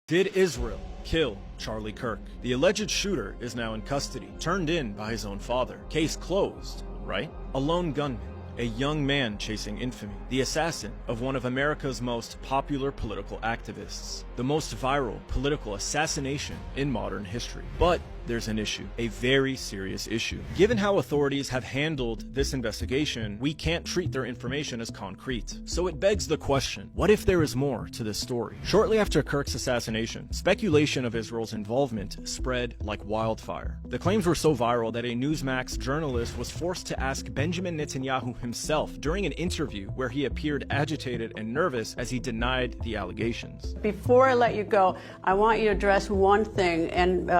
Did Israel kill Charlie Kirk? The alleged shooter is now in custody, turned in by his own father. Case closed, right? A lone gunman, a young man chasing infamy, the assassin of one of America's most popular political activists, the most viral political assassination in modern history. But there's an issue, a very serious issue. Given how authorities have handled this investigation, we can't treat their information as concrete. So it begs the question, what if there is more to this story? Shortly after Kirk's assassination, speculation of Israel's involvement spread like wildfire. The claims were so viral that a Newsmax journalist was forced to ask Benjamin Netanyahu himself during an interview where he appeared agitated and nervous as he denied the allegations. Before I let you go, I want you to address one thing, and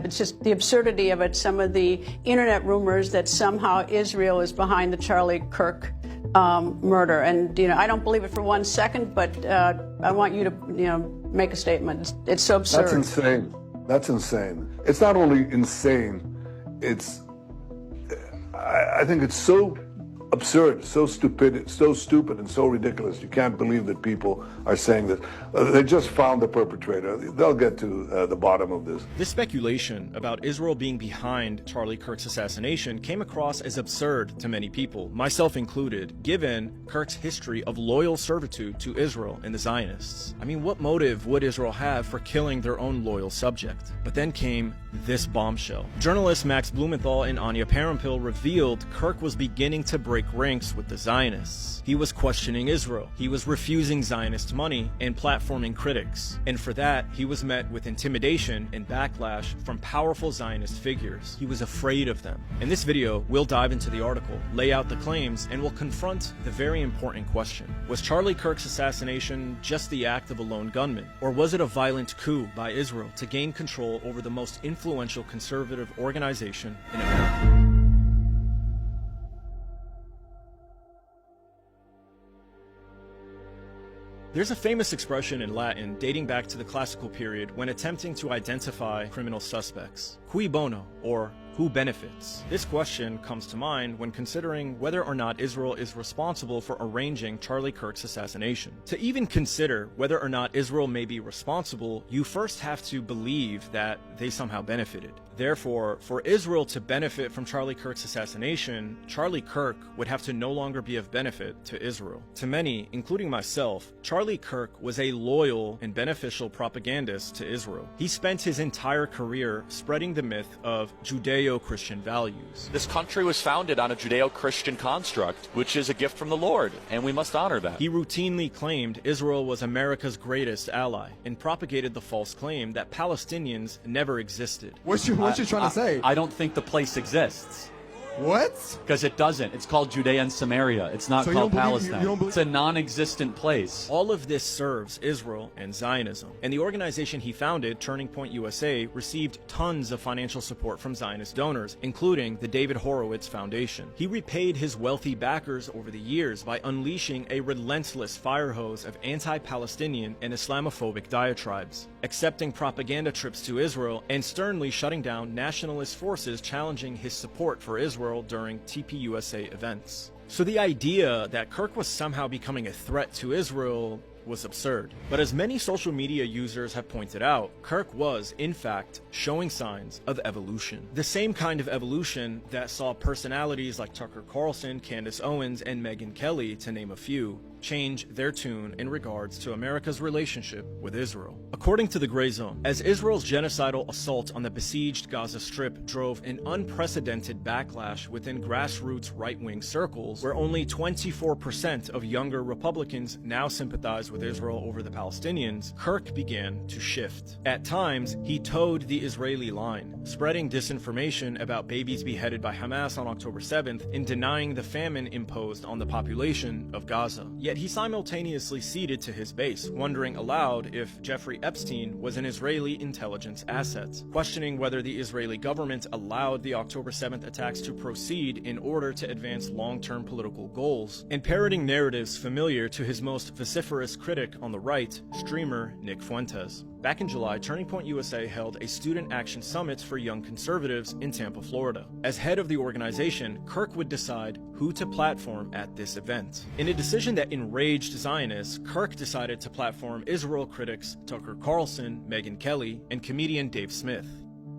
it's just the absurdity of it, some of the internet rumors that somehow Israel is behind the Charlie Kirk murder. And, I don't believe it for 1 second, but I want you to, make a statement. It's so absurd. That's insane. That's insane. It's not only insane, I think it's so absurd, so stupid, and so ridiculous. You can't believe that people are saying that. They just found the perpetrator. They'll get to the bottom of this. This speculation about Israel being behind Charlie Kirk's assassination came across as absurd to many people, myself included, given Kirk's history of loyal servitude to Israel and the Zionists. I mean, what motive would Israel have for killing their own loyal subject? But then came this bombshell. Journalists Max Blumenthal and Anya Parampil revealed Kirk was beginning to break ranks with the Zionists. He was questioning Israel. He was refusing Zionist money and platforming critics. And for that, he was met with intimidation and backlash from powerful Zionist figures. He was afraid of them. In this video, we'll dive into the article, lay out the claims, and we'll confront the very important question. Was Charlie Kirk's assassination just the act of a lone gunman? Or was it a violent coup by Israel to gain control over the most influential conservative organization in America? There's a famous expression in Latin dating back to the classical period when attempting to identify criminal suspects. Cui bono, or who benefits? This question comes to mind when considering whether or not Israel is responsible for arranging Charlie Kirk's assassination. To even consider whether or not Israel may be responsible, you first have to believe that they somehow benefited. Therefore, for Israel to benefit from Charlie Kirk's assassination, Charlie Kirk would have to no longer be of benefit to Israel. To many, including myself, Charlie Kirk was a loyal and beneficial propagandist to Israel. He spent his entire career spreading the myth of Judeo-Christian values. This country was founded on a Judeo-Christian construct, which is a gift from the Lord, and we must honor that. He routinely claimed Israel was America's greatest ally and propagated the false claim that Palestinians never existed. What you trying to say? I don't think the place exists. What? Because it doesn't. It's called Judea and Samaria. It's not called Palestine. It's a non-existent place. All of this serves Israel and Zionism. And the organization he founded, Turning Point USA, received tons of financial support from Zionist donors, including the David Horowitz Foundation. He repaid his wealthy backers over the years by unleashing a relentless fire hose of anti-Palestinian and Islamophobic diatribes, accepting propaganda trips to Israel, and sternly shutting down nationalist forces challenging his support for Israel during TPUSA events. So the idea that Kirk was somehow becoming a threat to Israel was absurd. But as many social media users have pointed out, Kirk was, in fact, showing signs of evolution. The same kind of evolution that saw personalities like Tucker Carlson, Candace Owens, and Megyn Kelly, to name a few, change their tune in regards to America's relationship with Israel. According to the Gray Zone, as Israel's genocidal assault on the besieged Gaza Strip drove an unprecedented backlash within grassroots right-wing circles, where only 24% of younger Republicans now sympathize with Israel over the Palestinians, Kirk began to shift. At times, he towed the Israeli line, spreading disinformation about babies beheaded by Hamas on October 7th and denying the famine imposed on the population of Gaza. Yet he simultaneously ceded to his base, wondering aloud if Jeffrey Epstein was an Israeli intelligence asset, questioning whether the Israeli government allowed the October 7th attacks to proceed in order to advance long-term political goals, and parroting narratives familiar to his most vociferous critic on the right, streamer Nick Fuentes. Back in July, Turning Point USA held a student action summit for young conservatives in Tampa, Florida. As head of the organization, Kirk would decide who to platform at this event. In a decision that enraged Zionists, Kirk decided to platform Israel critics Tucker Carlson, Megyn Kelly, and comedian Dave Smith.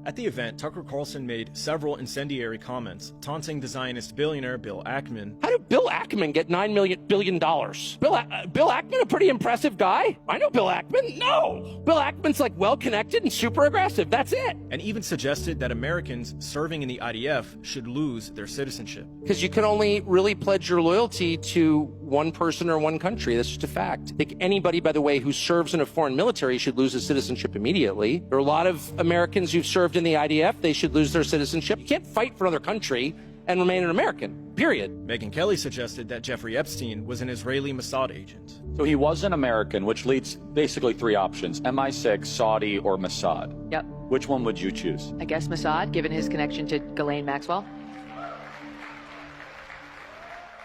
At the event, Tucker Carlson made several incendiary comments, taunting the Zionist billionaire Bill Ackman. How did Bill Ackman get $9 billion? Bill Ackman, a pretty impressive guy? I know Bill Ackman. No! Bill Ackman's like well-connected and super aggressive. That's it. And even suggested that Americans serving in the IDF should lose their citizenship. Because you can only really pledge your loyalty to one person or one country. That's just a fact. Like anybody, by the way, who serves in a foreign military should lose his citizenship immediately. There are a lot of Americans who've served in the IDF. They should lose their citizenship. You can't fight for another country and remain an American, period. Megyn Kelly suggested that Jeffrey Epstein was an Israeli Mossad agent. So he was an American, which leads basically three options: MI6, Saudi, or Mossad. Yep. Which one would you choose? I guess Mossad, given his connection to Ghislaine Maxwell.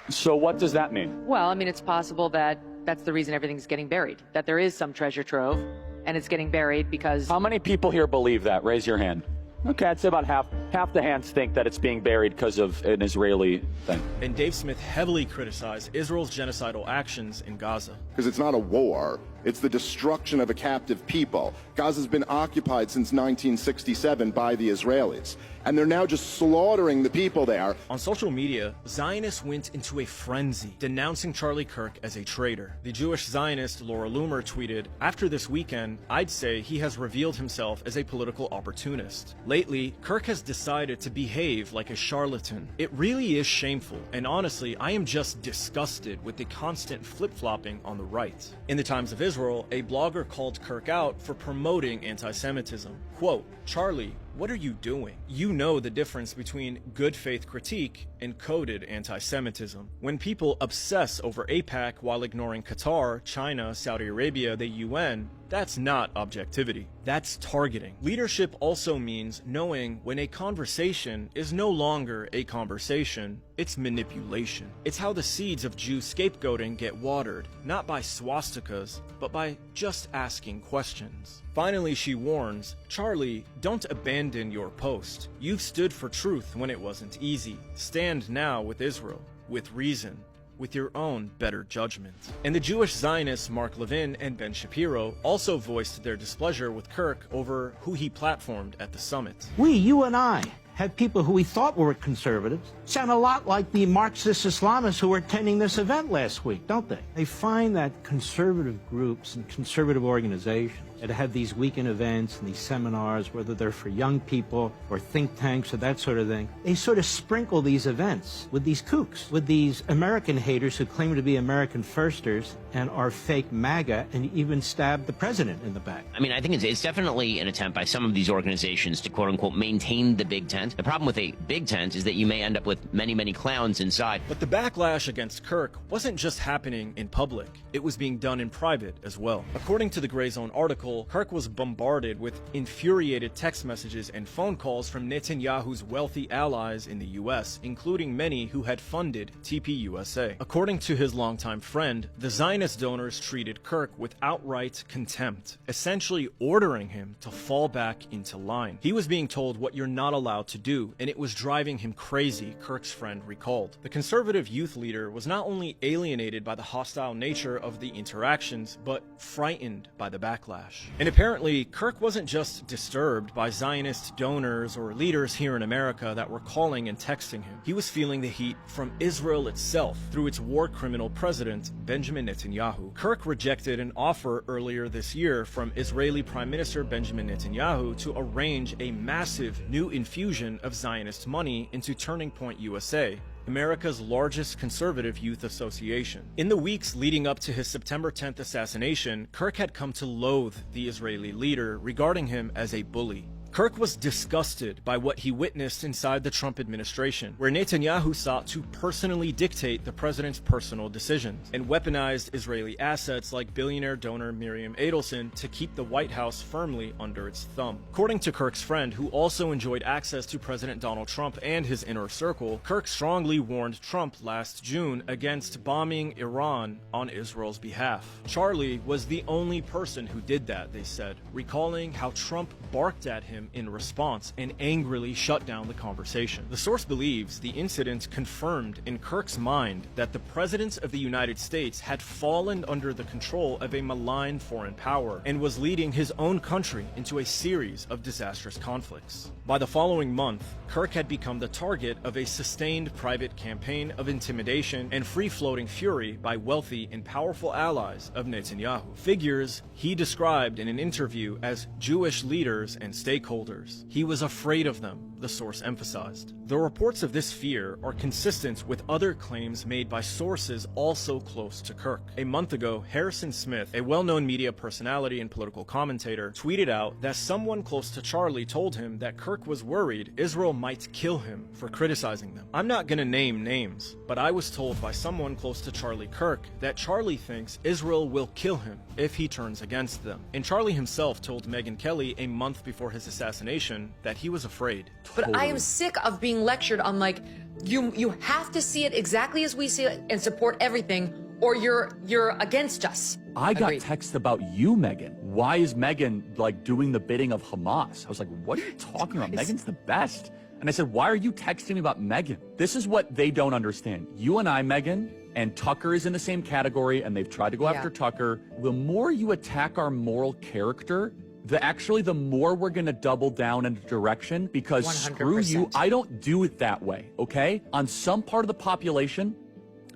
So what does that mean? Well, I mean, it's possible that that's the reason everything's getting buried, that there is some treasure trove, and it's getting buried because... How many people here believe that? Raise your hand. Okay, I'd say about half the hands think that it's being buried because of an Israeli thing. And Dave Smith heavily criticized Israel's genocidal actions in Gaza. Because it's not a war, it's the destruction of a captive people. Gaza's been occupied since 1967 by the Israelis, and they're now just slaughtering the people there. On social media, Zionists went into a frenzy, denouncing Charlie Kirk as a traitor. The Jewish Zionist Laura Loomer tweeted, "After this weekend, I'd say he has revealed himself as a political opportunist. Lately, Kirk has decided to behave like a charlatan. It really is shameful, and honestly, I am just disgusted with the constant flip-flopping on the right." In the Times of Israel, a blogger called Kirk out for promoting anti-Semitism. Quote, "Charlie, what are you doing? You know the difference between good faith critique and coded anti-Semitism. When people obsess over AIPAC while ignoring Qatar, China, Saudi Arabia, the UN, that's not objectivity. That's targeting. Leadership also means knowing when a conversation is no longer a conversation, it's manipulation. It's how the seeds of Jew scapegoating get watered, not by swastikas, but by just asking questions." Finally, she warns, "Charlie, don't abandon your post. You've stood for truth when it wasn't easy. Stand now with Israel, with reason, with your own better judgment." And the Jewish Zionists Mark Levin and Ben Shapiro also voiced their displeasure with Kirk over who he platformed at the summit. We, you and I, had people who we thought were conservatives sound a lot like the Marxist Islamists who were attending this event last week, don't they? They find that conservative groups and conservative organizations that have these weekend events and these seminars, whether they're for young people or think tanks or that sort of thing, they sort of sprinkle these events with these kooks, with these American haters who claim to be American firsters and are fake MAGA and even stab the president in the back. I mean, I think it's definitely an attempt by some of these organizations to quote-unquote maintain the big tent. The problem with a big tent is that you may end up with many, many clowns inside. But the backlash against Kirk wasn't just happening in public. It was being done in private as well. According to the Gray Zone article, Kirk was bombarded with infuriated text messages and phone calls from Netanyahu's wealthy allies in the U.S., including many who had funded TPUSA. According to his longtime friend, the Zionist donors treated Kirk with outright contempt, essentially ordering him to fall back into line. He was being told what you're not allowed to do, and it was driving him crazy, Kirk's friend recalled. The conservative youth leader was not only alienated by the hostile nature of the interactions, but frightened by the backlash. And apparently, Kirk wasn't just disturbed by Zionist donors or leaders here in America that were calling and texting him. He was feeling the heat from Israel itself through its war criminal president, Benjamin Netanyahu. Kirk rejected an offer earlier this year from Israeli Prime Minister Benjamin Netanyahu to arrange a massive new infusion of Zionist money into Turning Point USA, America's largest conservative youth association. In the weeks leading up to his September 10th assassination, Kirk had come to loathe the Israeli leader, regarding him as a bully. Kirk was disgusted by what he witnessed inside the Trump administration, where Netanyahu sought to personally dictate the president's personal decisions and weaponized Israeli assets like billionaire donor Miriam Adelson to keep the White House firmly under its thumb. According to Kirk's friend, who also enjoyed access to President Donald Trump and his inner circle, Kirk strongly warned Trump last June against bombing Iran on Israel's behalf. Charlie was the only person who did that, they said, recalling how Trump barked at him him in response and angrily shut down the conversation. The source believes the incident confirmed in Kirk's mind that the President of the United States had fallen under the control of a malign foreign power and was leading his own country into a series of disastrous conflicts. By the following month, Kirk had become the target of a sustained private campaign of intimidation and free-floating fury by wealthy and powerful allies of Netanyahu, figures he described in an interview as Jewish leaders and stakeholders. He was afraid of them, the source emphasized. The reports of this fear are consistent with other claims made by sources also close to Kirk. A month ago, Harrison Smith, a well-known media personality and political commentator, tweeted out that someone close to Charlie told him that Kirk was worried Israel might kill him for criticizing them. I'm not gonna name names, but I was told by someone close to Charlie Kirk that Charlie thinks Israel will kill him if he turns against them. And Charlie himself told Megyn Kelly a month before his assassination that he was afraid. But I am sick of being lectured on, like, you have to see it exactly as we see it and support everything, or you're against us. I got texts about you, Megyn. Why is Megyn, like, doing the bidding of Hamas? I was like, what are you talking about? Megyn's the best. And I said, why are you texting me about Megyn? This is what they don't understand. You and I, Megyn, and Tucker is in the same category, and they've tried to go after Tucker. The more you attack our moral character, the more we're going to double down in a direction, because 100%. Screw you, I don't do it that way, okay? On some part of the population,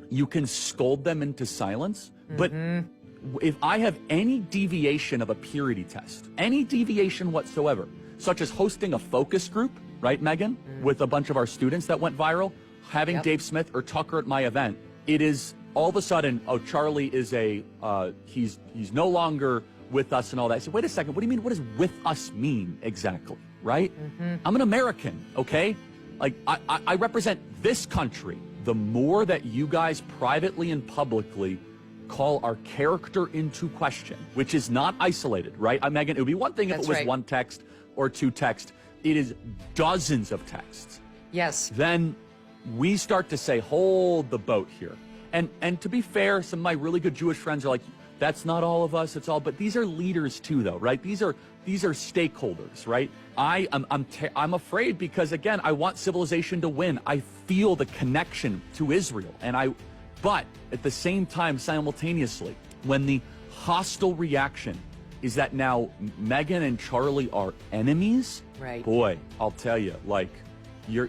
you can scold them into silence, but if I have any deviation of a purity test, any deviation whatsoever, such as hosting a focus group, right, Megyn, with a bunch of our students that went viral, having Dave Smith or Tucker at my event, it is all of a sudden, oh, Charlie is he's no longer with us and all that. I said, wait a second, what do you mean? What does with us mean exactly, right? I'm an American, okay? Like, I represent this country. The more that you guys privately and publicly call our character into question, which is not isolated, right? Megyn, it would be one thing if it was one text or two texts. It is dozens of texts. Yes. Then we start to say, hold the boat here. And to be fair, some of my really good Jewish friends are like, that's not all of us, it's all, but these are leaders too, though, right? These are stakeholders, right? I'm afraid because, again, I want civilization to win. I feel the connection to Israel, but at the same time, simultaneously, when the hostile reaction is that now Megyn and Charlie are enemies, right? Boy, I'll tell you, like, you're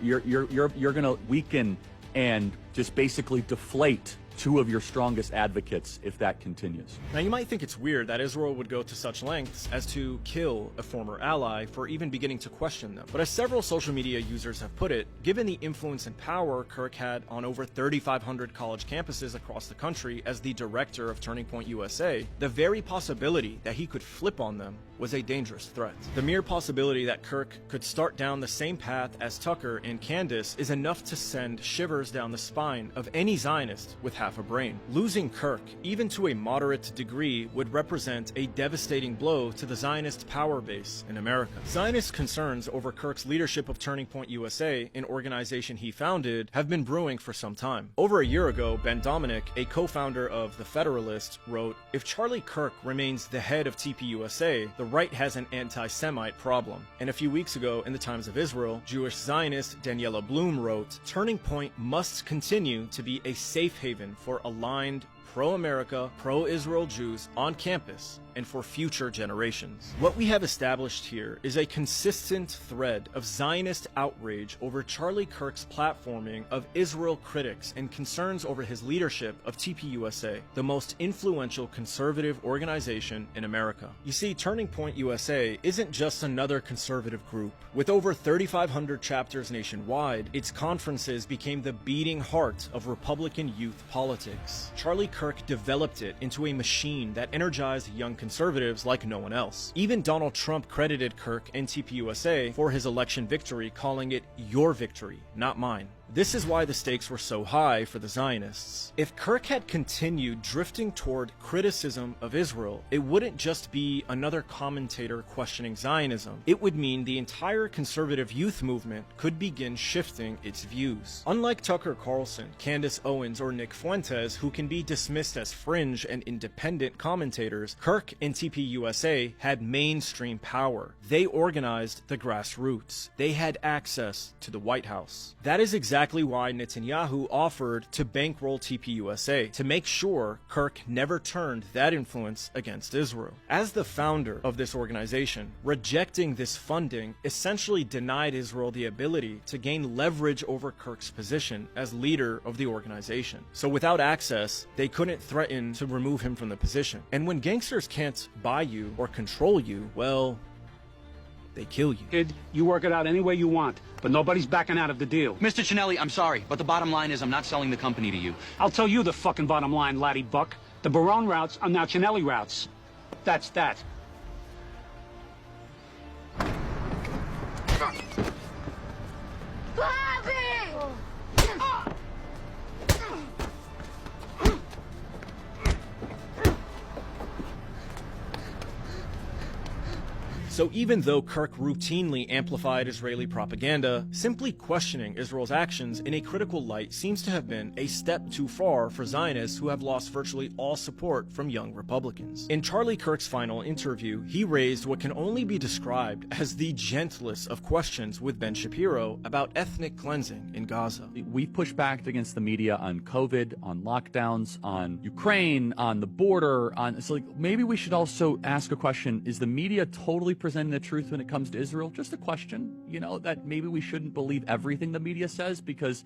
gonna weaken and just basically deflate two of your strongest advocates if that continues. Now, you might think it's weird that Israel would go to such lengths as to kill a former ally for even beginning to question them. But as several social media users have put it, given the influence and power Kirk had on over 3,500 college campuses across the country as the director of Turning Point USA, the very possibility that he could flip on them was a dangerous threat. The mere possibility that Kirk could start down the same path as Tucker and Candace is enough to send shivers down the spine of any Zionist with half a brain. Losing Kirk, even to a moderate degree, would represent a devastating blow to the Zionist power base in America. Zionist concerns over Kirk's leadership of Turning Point USA, an organization he founded, have been brewing for some time. Over a year ago, Ben Dominic, a co-founder of The Federalist, wrote, "If Charlie Kirk remains the head of TPUSA, the right has an anti-Semite problem." And a few weeks ago, in the Times of Israel, Jewish Zionist Daniela Bloom wrote, "Turning Point must continue to be a safe haven for aligned pro-America, pro-Israel Jews on campus and for future generations." What we have established here is a consistent thread of Zionist outrage over Charlie Kirk's platforming of Israel critics and concerns over his leadership of TPUSA, the most influential conservative organization in America. You see, Turning Point USA isn't just another conservative group. With over 3,500 chapters nationwide, its conferences became the beating heart of Republican youth politics. Charlie Kirk developed it into a machine that energized young conservatives like no one else. Even Donald Trump credited Kirk and TPUSA for his election victory, calling it "your victory, not mine." This is why the stakes were so high for the Zionists. If Kirk had continued drifting toward criticism of Israel, it wouldn't just be another commentator questioning Zionism. It would mean the entire conservative youth movement could begin shifting its views. Unlike Tucker Carlson, Candace Owens, or Nick Fuentes, who can be dismissed as fringe and independent commentators, Kirk and TPUSA had mainstream power. They organized the grassroots. They had access to the White House. That is exactly why Netanyahu offered to bankroll TPUSA, to make sure Kirk never turned that influence against Israel. As the founder of this organization, rejecting this funding essentially denied Israel the ability to gain leverage over Kirk's position as leader of the organization. So without access, they couldn't threaten to remove him from the position. And when gangsters can't buy you or control you, well, they kill you. Kid, you work it out any way you want, but nobody's backing out of the deal. Mr. Cinelli, I'm sorry, but the bottom line is I'm not selling the company to you. I'll tell you the fucking bottom line, laddie buck. The Barone routes are now Cinelli routes. That's that. So even though Kirk routinely amplified Israeli propaganda, simply questioning Israel's actions in a critical light seems to have been a step too far for Zionists who have lost virtually all support from young Republicans. In Charlie Kirk's final interview, he raised what can only be described as the gentlest of questions with Ben Shapiro about ethnic cleansing in Gaza. We've pushed back against the media on COVID, on lockdowns, on Ukraine, on the border, so maybe we should also ask a question: is the media totally presenting the truth when it comes to Israel? Just a question, that maybe we shouldn't believe everything the media says, because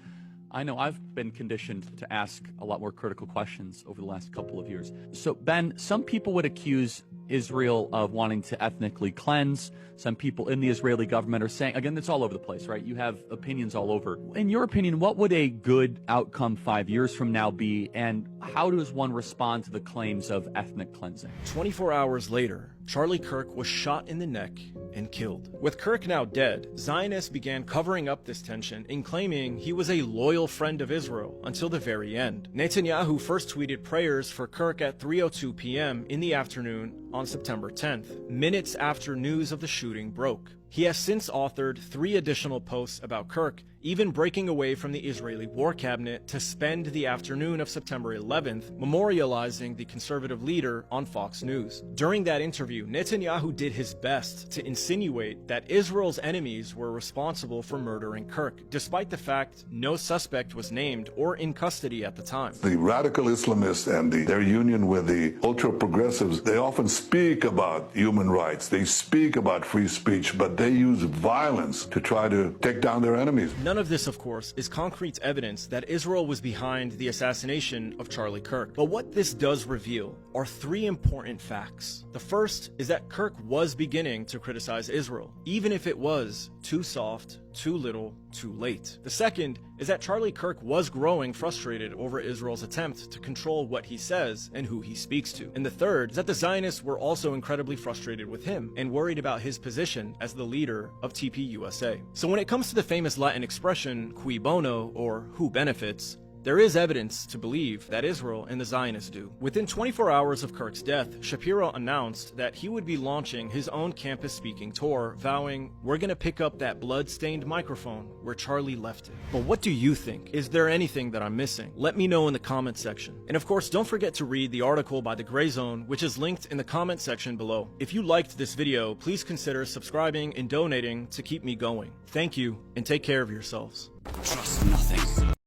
I know I've been conditioned to ask a lot more critical questions over the last couple of years. So, Ben, some people would accuse Israel of wanting to ethnically cleanse. Some people in the Israeli government are saying, again, it's all over the place, right? You have opinions all over. In your opinion, what would a good outcome 5 years from now be, and how does one respond to the claims of ethnic cleansing? 24 hours later, Charlie Kirk was shot in the neck and killed. With Kirk now dead, Zionists began covering up this tension and claiming he was a loyal friend of Israel until the very end. Netanyahu first tweeted prayers for Kirk at 3:02 p.m. in the afternoon on September 10th, minutes after news of the shooting broke. He has since authored 3 additional posts about Kirk, even breaking away from the Israeli war cabinet to spend the afternoon of September 11th memorializing the conservative leader on Fox News. During that interview, Netanyahu did his best to insinuate that Israel's enemies were responsible for murdering Kirk, despite the fact no suspect was named or in custody at the time. The radical Islamists and their union with the ultra-progressives, they often speak about human rights, they speak about free speech, but they use violence to try to take down their enemies. None of this, of course, is concrete evidence that Israel was behind the assassination of Charlie Kirk. But what this does reveal are 3 important facts. The first is that Kirk was beginning to criticize Israel, even if it was too soft, too little, too late. The second is that Charlie Kirk was growing frustrated over Israel's attempt to control what he says and who he speaks to. And the third is that the Zionists were also incredibly frustrated with him and worried about his position as the leader of TPUSA. So when it comes to the famous Latin expression, cui bono, or who benefits, there is evidence to believe that Israel and the Zionists do. Within 24 hours of Kirk's death, Shapiro announced that he would be launching his own campus speaking tour, vowing, "We're gonna pick up that blood-stained microphone where Charlie left it." But what do you think? Is there anything that I'm missing? Let me know in the comment section. And of course, don't forget to read the article by The Gray Zone, which is linked in the comment section below. If you liked this video, please consider subscribing and donating to keep me going. Thank you, and take care of yourselves. Trust nothing.